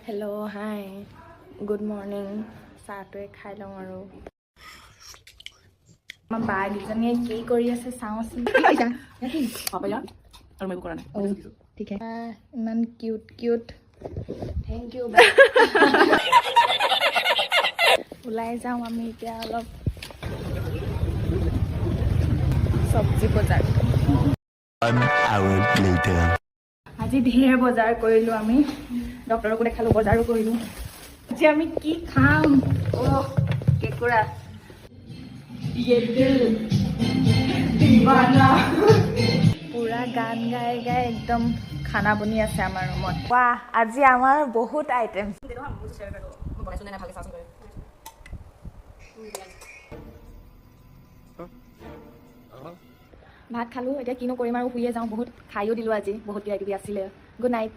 Hello, hi. Good morning. চাহটোৱে খাই লওঁ আৰু আমাৰ বা দুজনীয়ে কি কৰি আছে চাওঁচোন। ঠিক আছে ইমান কিউট কিউট থেংক ইউ বা ওলাই যাওঁ আমি এতিয়া অলপ চব্জি বজাৰ আজি ঢেৰ বজাৰ কৰিলোঁ আমি ডক্টৰকো দেখালোঁ বজাৰো কৰিলোঁ আজি আমি কি খাম অ' কেকুৰা পুৰা গান গাই গাই একদম খানা বনি আছে আমাৰ ৰুমত বাহ আজি আমাৰ বহুত আইটেম ভাত খালোঁ এতিয়া কিনো কৰিম আৰু শুয়ে যাওঁ বহুত খায়ো দিলোঁ আজি বহুত কিবা কিবি আছিলে গুড নাইট